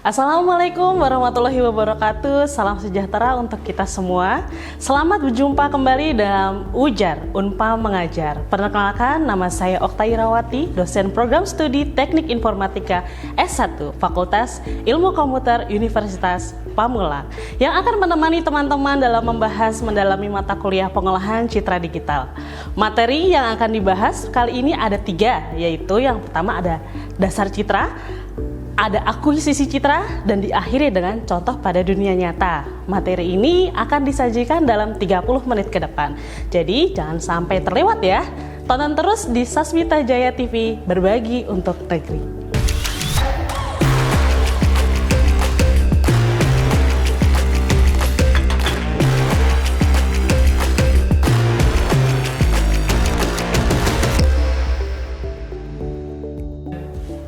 Assalamualaikum warahmatullahi wabarakatuh. Salam sejahtera untuk kita semua. Selamat berjumpa kembali dalam Ujar Unpad Mengajar. Perkenalkan, nama saya Okta Irawati, dosen program studi Teknik Informatika S1 Fakultas Ilmu Komputer Universitas Pamulang, yang akan menemani teman-teman dalam membahas mendalami mata kuliah pengolahan citra digital. Materi yang akan dibahas kali ini ada 3, yaitu yang pertama ada dasar citra, ada akuisisi citra, dan diakhiri dengan contoh pada dunia nyata. Materi ini akan disajikan dalam 30 menit ke depan. Jadi jangan sampai terlewat ya. Tonton terus di Sasmita Jaya TV, berbagi untuk negeri.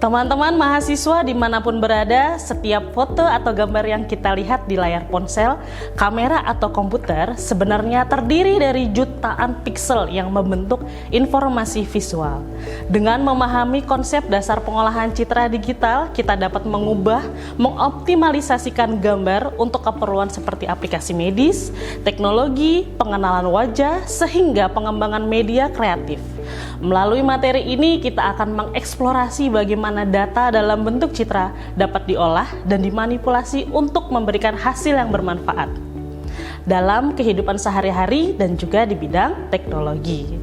Teman-teman mahasiswa dimanapun berada, setiap foto atau gambar yang kita lihat di layar ponsel, kamera atau komputer sebenarnya terdiri dari jutaan piksel yang membentuk informasi visual. Dengan memahami konsep dasar pengolahan citra digital, kita dapat mengubah, mengoptimalisasikan gambar untuk keperluan seperti aplikasi medis, teknologi, pengenalan wajah, sehingga pengembangan media kreatif. Melalui materi ini kita akan mengeksplorasi bagaimana data dalam bentuk citra dapat diolah dan dimanipulasi untuk memberikan hasil yang bermanfaat dalam kehidupan sehari-hari dan juga di bidang teknologi.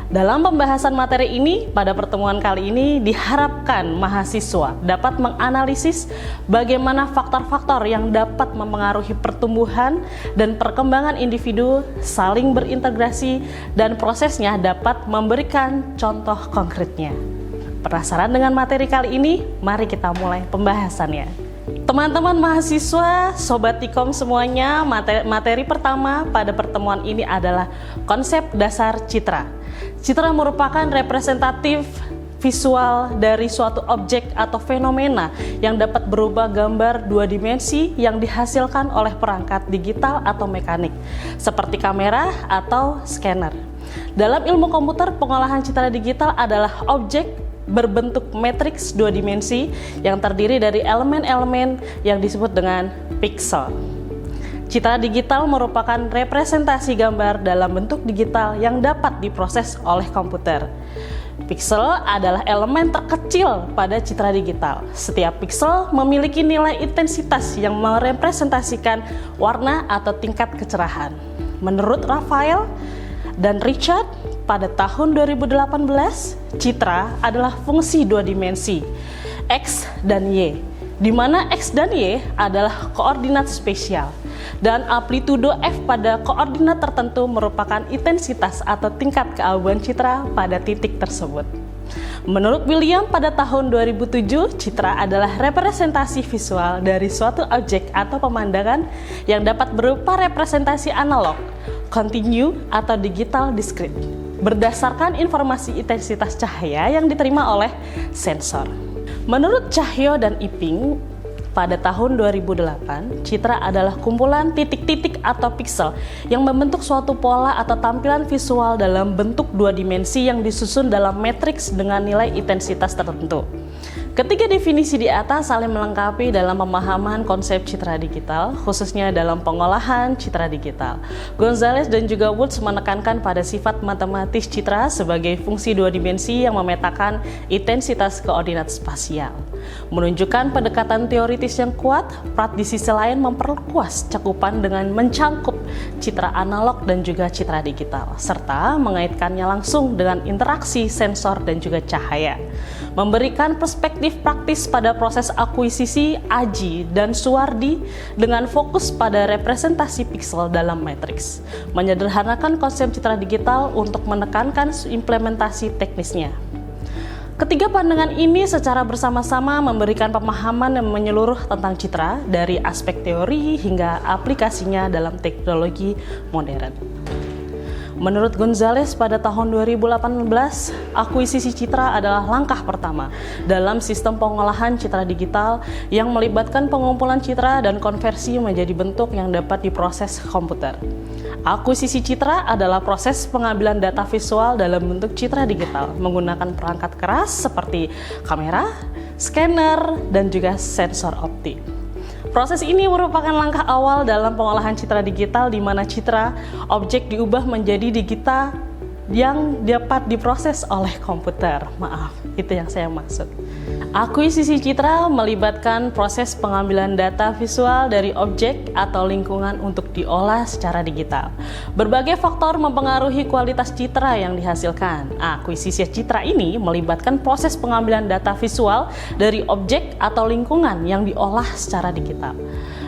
Dalam pembahasan materi ini, pada pertemuan kali ini diharapkan mahasiswa dapat menganalisis bagaimana faktor-faktor yang dapat mempengaruhi pertumbuhan dan perkembangan individu saling berintegrasi dan prosesnya dapat memberikan contoh konkretnya. Penasaran dengan materi kali ini? Mari kita mulai pembahasannya. Teman-teman mahasiswa, Sobat Tikom semuanya, materi pertama pada pertemuan ini adalah konsep dasar citra. Citra merupakan representatif visual dari suatu objek atau fenomena yang dapat berubah gambar 2 dimensi yang dihasilkan oleh perangkat digital atau mekanik, seperti kamera atau scanner. Dalam ilmu komputer, pengolahan citra digital adalah objek berbentuk matriks 2 dimensi yang terdiri dari elemen-elemen yang disebut dengan piksel. Citra digital merupakan representasi gambar dalam bentuk digital yang dapat diproses oleh komputer. Piksel adalah elemen terkecil pada citra digital. Setiap piksel memiliki nilai intensitas yang merepresentasikan warna atau tingkat kecerahan. Menurut Raphael dan Richard, pada tahun 2018, citra adalah fungsi 2 dimensi, X dan Y, di mana X dan Y adalah koordinat spesial, dan amplitudo F pada koordinat tertentu merupakan intensitas atau tingkat keabuan citra pada titik tersebut. Menurut William, pada tahun 2007, citra adalah representasi visual dari suatu objek atau pemandangan yang dapat berupa representasi analog, kontinu, atau digital diskrit, berdasarkan informasi intensitas cahaya yang diterima oleh sensor. Menurut Cahyo dan Iping, pada tahun 2008, citra adalah kumpulan titik-titik atau piksel yang membentuk suatu pola atau tampilan visual dalam bentuk 2 dimensi yang disusun dalam matriks dengan nilai intensitas tertentu. Ketiga definisi di atas saling melengkapi dalam pemahaman konsep citra digital, khususnya dalam pengolahan citra digital. Gonzalez dan juga Woods menekankan pada sifat matematis citra sebagai fungsi 2 dimensi yang memetakan intensitas koordinat spasial. Menunjukkan pendekatan teoritis yang kuat, Pratt di sisi lain memperluas cakupan dengan mencangkup citra analog dan juga citra digital, serta mengaitkannya langsung dengan interaksi sensor dan juga cahaya. Memberikan perspektif praktis pada proses akuisisi Aji dan Suwardi dengan fokus pada representasi piksel dalam matriks, menyederhanakan konsep citra digital untuk menekankan implementasi teknisnya. Ketiga pandangan ini secara bersama-sama memberikan pemahaman yang menyeluruh tentang citra dari aspek teori hingga aplikasinya dalam teknologi modern. Menurut Gonzalez, pada tahun 2018, akuisisi citra adalah langkah pertama dalam sistem pengolahan citra digital yang melibatkan pengumpulan citra dan konversi menjadi bentuk yang dapat diproses komputer. Akuisisi citra adalah proses pengambilan data visual dalam bentuk citra digital menggunakan perangkat keras seperti kamera, scanner, dan juga sensor optik. Proses ini merupakan langkah awal dalam pengolahan citra digital di mana citra objek diubah menjadi digital yang dapat diproses oleh komputer. Maaf, itu yang saya maksud. Akuisisi citra melibatkan proses pengambilan data visual dari objek atau lingkungan untuk diolah secara digital. Berbagai faktor mempengaruhi kualitas citra yang dihasilkan. Akuisisi citra ini melibatkan proses pengambilan data visual dari objek atau lingkungan yang diolah secara digital.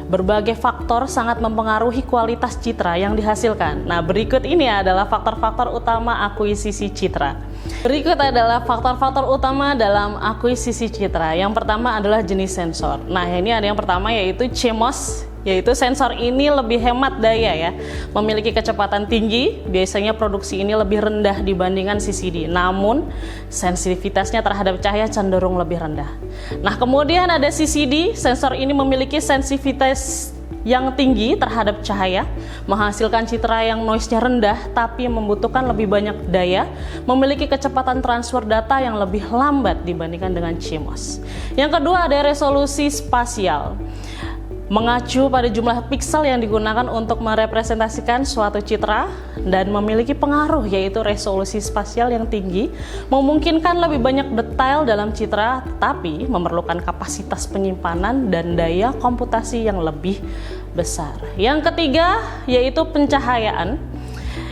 Berbagai faktor sangat mempengaruhi kualitas citra yang dihasilkan. Nah, berikut ini adalah faktor-faktor utama akuisisi citra. Berikut adalah faktor-faktor utama dalam akuisisi citra. Yang pertama adalah jenis sensor. Nah, ini ada yang pertama yaitu CMOS, yaitu sensor ini lebih hemat daya ya. Memiliki kecepatan tinggi, biasanya produksi ini lebih rendah dibandingkan CCD. Namun, sensitivitasnya terhadap cahaya cenderung lebih rendah. Nah, kemudian ada CCD, sensor ini memiliki sensitivitas yang tinggi terhadap cahaya, menghasilkan citra yang noise-nya rendah tapi membutuhkan lebih banyak daya, memiliki kecepatan transfer data yang lebih lambat dibandingkan dengan CMOS. Yang kedua ada resolusi spasial. Mengacu pada jumlah piksel yang digunakan untuk merepresentasikan suatu citra dan memiliki pengaruh yaitu resolusi spasial yang tinggi memungkinkan lebih banyak detail dalam citra tapi memerlukan kapasitas penyimpanan dan daya komputasi yang lebih besar. Yang ketiga yaitu pencahayaan.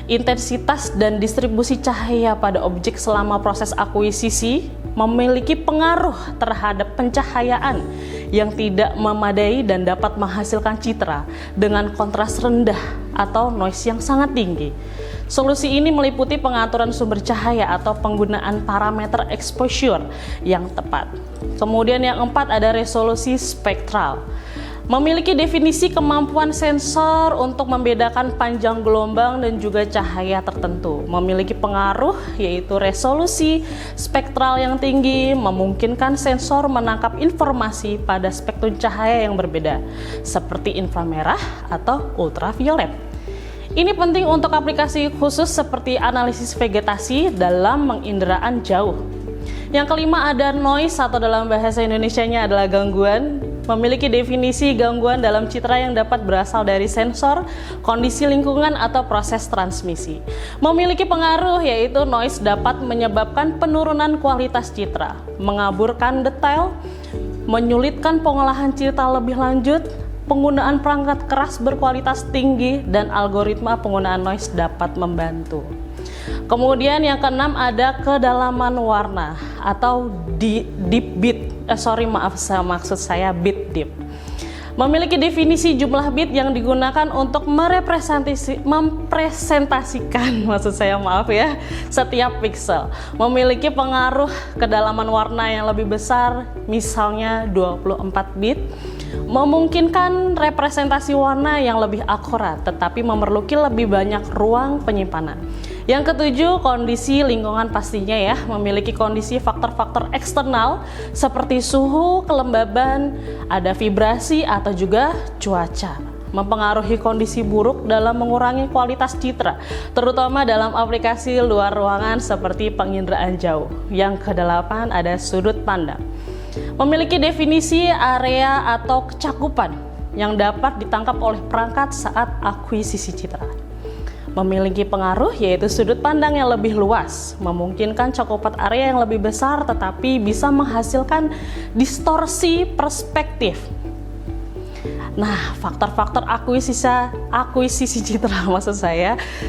Intensitas dan distribusi cahaya pada objek selama proses akuisisi memiliki pengaruh terhadap pencahayaan yang tidak memadai dan dapat menghasilkan citra dengan kontras rendah atau noise yang sangat tinggi. Solusi ini meliputi pengaturan sumber cahaya atau penggunaan parameter exposure yang tepat. Kemudian yang keempat ada resolusi spektral. Memiliki definisi kemampuan sensor untuk membedakan panjang gelombang dan juga cahaya tertentu. Memiliki pengaruh yaitu resolusi spektral yang tinggi memungkinkan sensor menangkap informasi pada spektrum cahaya yang berbeda seperti inframerah atau ultraviolet. Ini penting untuk aplikasi khusus seperti analisis vegetasi dalam penginderaan jauh. Yang kelima ada noise atau dalam bahasa Indonesianya adalah gangguan. Memiliki definisi gangguan dalam citra yang dapat berasal dari sensor, kondisi lingkungan atau proses transmisi. Memiliki pengaruh yaitu noise dapat menyebabkan penurunan kualitas citra, mengaburkan detail, menyulitkan pengolahan citra lebih lanjut, penggunaan perangkat keras berkualitas tinggi, dan algoritma penggunaan noise dapat membantu. Kemudian yang keenam ada kedalaman warna atau deep bit. Maksud saya bit deep. Memiliki definisi jumlah bit yang digunakan untuk mempresentasikan setiap pixel. Memiliki pengaruh kedalaman warna yang lebih besar, misalnya 24 bit. Memungkinkan representasi warna yang lebih akurat, tetapi memerlukan lebih banyak ruang penyimpanan. Yang ketujuh, kondisi lingkungan pastinya ya, memiliki kondisi faktor-faktor eksternal seperti suhu, kelembaban, ada vibrasi atau juga cuaca. Mempengaruhi kondisi buruk dalam mengurangi kualitas citra, terutama dalam aplikasi luar ruangan seperti penginderaan jauh. Yang kedelapan ada sudut pandang. Memiliki definisi area atau kecakupan yang dapat ditangkap oleh perangkat saat akuisisi citra. Memiliki pengaruh yaitu sudut pandang yang lebih luas, memungkinkan cakupan area yang lebih besar tetapi bisa menghasilkan distorsi perspektif. Nah, faktor-faktor akuisisi citra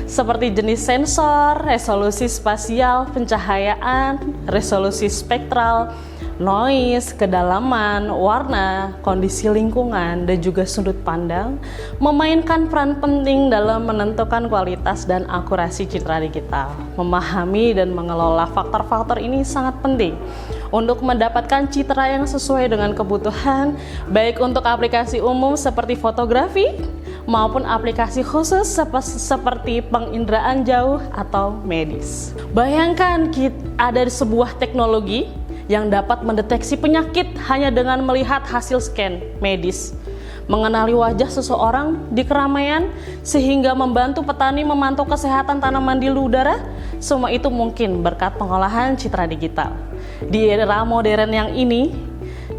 seperti jenis sensor, resolusi spasial, pencahayaan, resolusi spektral, noise, kedalaman, warna, kondisi lingkungan, dan juga sudut pandang memainkan peran penting dalam menentukan kualitas dan akurasi citra digital. Memahami dan mengelola faktor-faktor ini sangat penting untuk mendapatkan citra yang sesuai dengan kebutuhan, baik untuk aplikasi umum seperti fotografi maupun aplikasi khusus seperti penginderaan jauh atau medis. Bayangkan ada sebuah teknologi yang dapat mendeteksi penyakit hanya dengan melihat hasil scan medis, mengenali wajah seseorang di keramaian sehingga membantu petani memantau kesehatan tanaman di udara. Semua itu mungkin berkat pengolahan citra digital. Di era modern yang ini,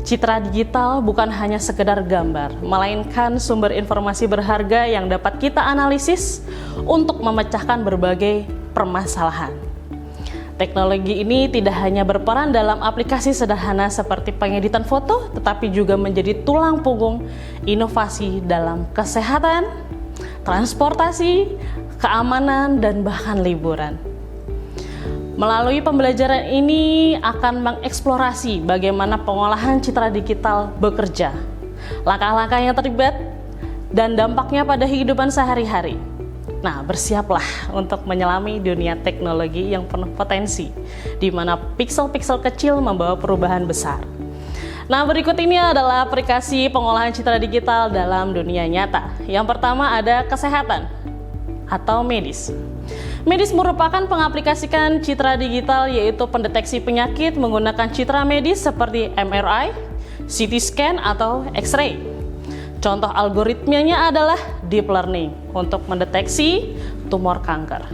Citra digital bukan hanya sekedar gambar, melainkan sumber informasi berharga yang dapat kita analisis untuk memecahkan berbagai permasalahan. Teknologi ini tidak hanya berperan dalam aplikasi sederhana seperti pengeditan foto, tetapi juga menjadi tulang punggung inovasi dalam kesehatan, transportasi, keamanan, dan bahkan liburan. Melalui pembelajaran ini akan mengeksplorasi bagaimana pengolahan citra digital bekerja, langkah-langkah yang terlibat, dan dampaknya pada kehidupan sehari-hari. Nah, bersiaplah untuk menyelami dunia teknologi yang penuh potensi, di mana piksel-piksel kecil membawa perubahan besar. Nah, berikut ini adalah aplikasi pengolahan citra digital dalam dunia nyata. Yang pertama ada kesehatan atau medis. Medis merupakan pengaplikasikan citra digital, yaitu pendeteksi penyakit menggunakan citra medis seperti MRI, CT scan, atau X-ray. Contoh algoritmanya adalah deep learning untuk mendeteksi tumor kanker.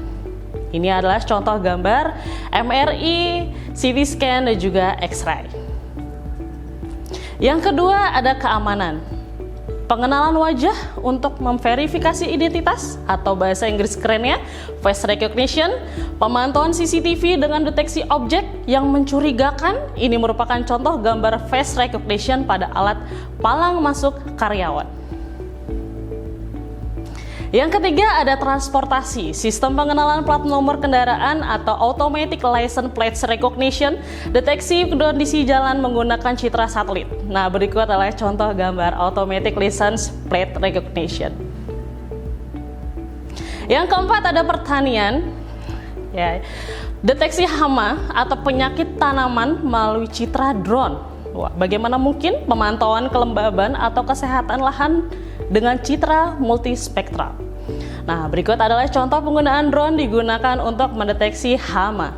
Ini adalah contoh gambar MRI, CT scan, dan juga X-ray. Yang kedua ada keamanan. Pengenalan wajah untuk memverifikasi identitas atau bahasa Inggris kerennya face recognition, pemantauan CCTV dengan deteksi objek yang mencurigakan. Ini merupakan contoh gambar face recognition pada alat palang masuk karyawan. Yang ketiga ada transportasi, sistem pengenalan plat nomor kendaraan atau automatic license plate recognition, deteksi kondisi jalan menggunakan citra satelit. Nah, berikut adalah contoh gambar automatic license plate recognition. Yang keempat ada pertanian, ya, deteksi hama atau penyakit tanaman melalui citra drone. Wah, bagaimana mungkin pemantauan kelembaban atau kesehatan lahan dengan citra multispektral. Nah, berikut adalah contoh penggunaan drone digunakan untuk mendeteksi hama.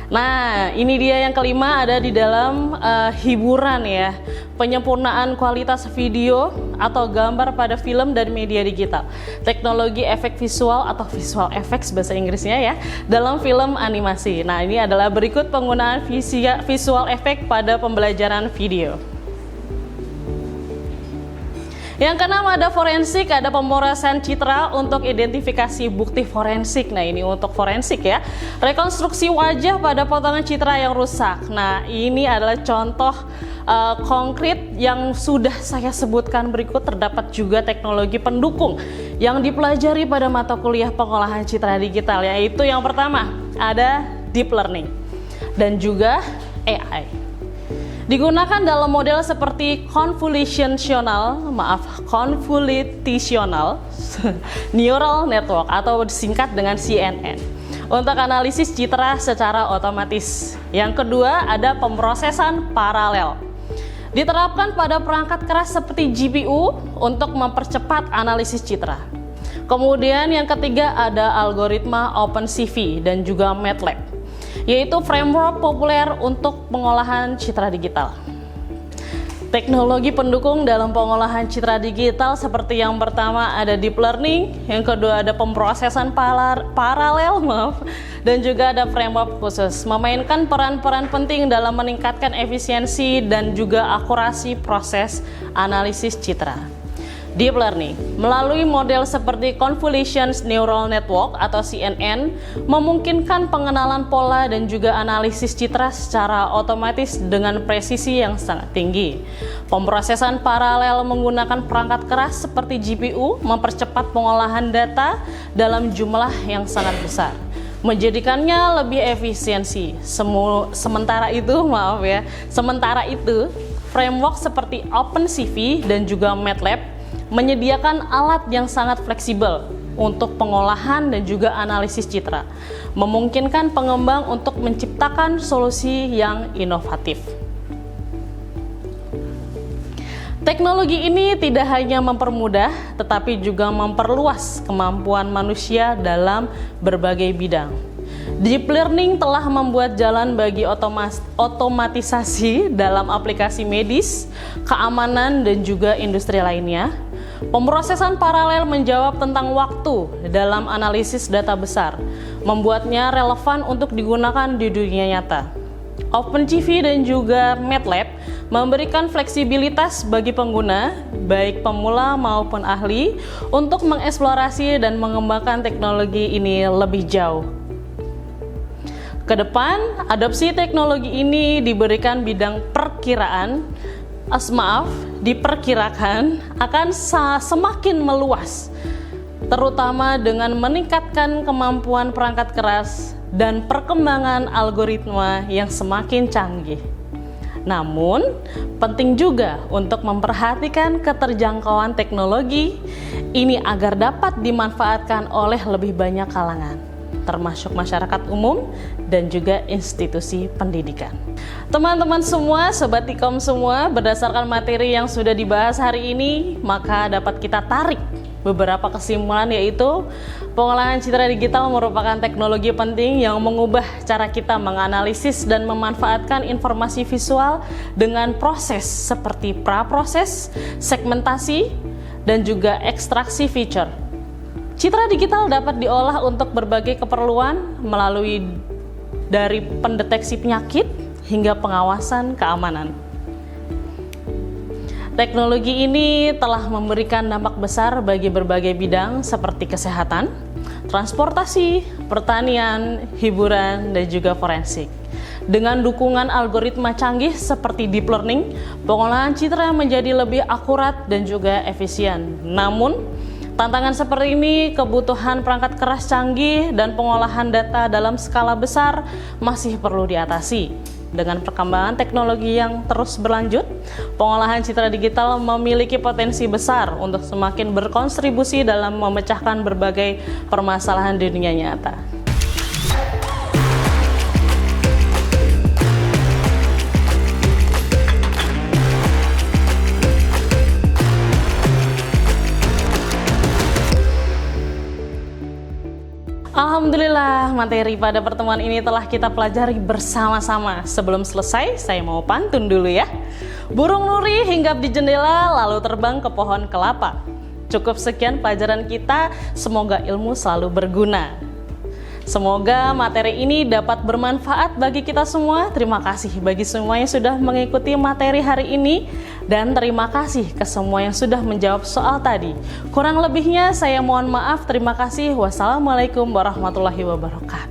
Nah, ini dia yang kelima ada di dalam hiburan ya, penyempurnaan kualitas video atau gambar pada film dan media digital. Teknologi efek visual atau visual effects bahasa Inggrisnya ya, dalam film animasi. Nah, ini adalah berikut penggunaan visual effect pada pembelajaran video. Yang keenam ada forensik, ada pemrosesan citra untuk identifikasi bukti forensik. Nah, ini untuk forensik ya. Rekonstruksi wajah pada potongan citra yang rusak. Nah, ini adalah contoh konkret yang sudah saya sebutkan berikut. Terdapat juga teknologi pendukung yang dipelajari pada mata kuliah pengolahan citra digital, yaitu yang pertama ada deep learning dan juga AI. Digunakan dalam model seperti convolutional neural network atau disingkat dengan CNN untuk analisis citra secara otomatis. Yang kedua ada pemrosesan paralel. Diterapkan pada perangkat keras seperti GPU untuk mempercepat analisis citra. Kemudian yang ketiga ada algoritma OpenCV dan juga MATLAB, yaitu framework populer untuk pengolahan citra digital. Teknologi pendukung dalam pengolahan citra digital seperti yang pertama ada deep learning, yang kedua ada pemrosesan paralel, dan juga ada framework khusus, memainkan peran-peran penting dalam meningkatkan efisiensi dan juga akurasi proses analisis citra. Deep learning melalui model seperti convolutional neural network atau CNN memungkinkan pengenalan pola dan juga analisis citra secara otomatis dengan presisi yang sangat tinggi. Pemrosesan paralel menggunakan perangkat keras seperti GPU mempercepat pengolahan data dalam jumlah yang sangat besar, menjadikannya lebih efisiensi. Sementara itu framework seperti OpenCV dan juga MATLAB menyediakan alat yang sangat fleksibel untuk pengolahan dan juga analisis citra, memungkinkan pengembang untuk menciptakan solusi yang inovatif. Teknologi ini tidak hanya mempermudah, tetapi juga memperluas kemampuan manusia dalam berbagai bidang. Deep learning telah membuat jalan bagi otomatisasi dalam aplikasi medis, keamanan, dan juga industri lainnya. Pemrosesan paralel menjawab tentang waktu dalam analisis data besar, membuatnya relevan untuk digunakan di dunia nyata. OpenCV dan juga MATLAB memberikan fleksibilitas bagi pengguna, baik pemula maupun ahli, untuk mengeksplorasi dan mengembangkan teknologi ini lebih jauh. Kedepan, adopsi teknologi ini diberikan bidang diperkirakan akan semakin meluas, terutama dengan meningkatkan kemampuan perangkat keras dan perkembangan algoritma yang semakin canggih. Namun, penting juga untuk memperhatikan keterjangkauan teknologi ini agar dapat dimanfaatkan oleh lebih banyak kalangan, termasuk masyarakat umum dan juga institusi pendidikan. Teman-teman semua, Sobat Tikom semua, berdasarkan materi yang sudah dibahas hari ini, maka dapat kita tarik beberapa kesimpulan, yaitu pengolahan citra digital merupakan teknologi penting yang mengubah cara kita menganalisis dan memanfaatkan informasi visual dengan proses seperti praproses, segmentasi, dan juga ekstraksi feature. Citra digital dapat diolah untuk berbagai keperluan melalui dari pendeteksi penyakit hingga pengawasan keamanan. Teknologi ini telah memberikan dampak besar bagi berbagai bidang seperti kesehatan, transportasi, pertanian, hiburan, dan juga forensik. Dengan dukungan algoritma canggih seperti deep learning, pengolahan citra menjadi lebih akurat dan juga efisien. Namun, tantangan seperti ini, kebutuhan perangkat keras canggih dan pengolahan data dalam skala besar masih perlu diatasi. Dengan perkembangan teknologi yang terus berlanjut, pengolahan citra digital memiliki potensi besar untuk semakin berkontribusi dalam memecahkan berbagai permasalahan di dunia nyata. Alhamdulillah, materi pada pertemuan ini telah kita pelajari bersama-sama. Sebelum selesai, saya mau pantun dulu ya. Burung nuri hinggap di jendela, lalu terbang ke pohon kelapa. Cukup sekian pelajaran kita, semoga ilmu selalu berguna. Semoga materi ini dapat bermanfaat bagi kita semua. Terima kasih bagi semua yang sudah mengikuti materi hari ini, dan terima kasih ke semua yang sudah menjawab soal tadi. Kurang lebihnya saya mohon maaf. Terima kasih. Wassalamualaikum warahmatullahi wabarakatuh.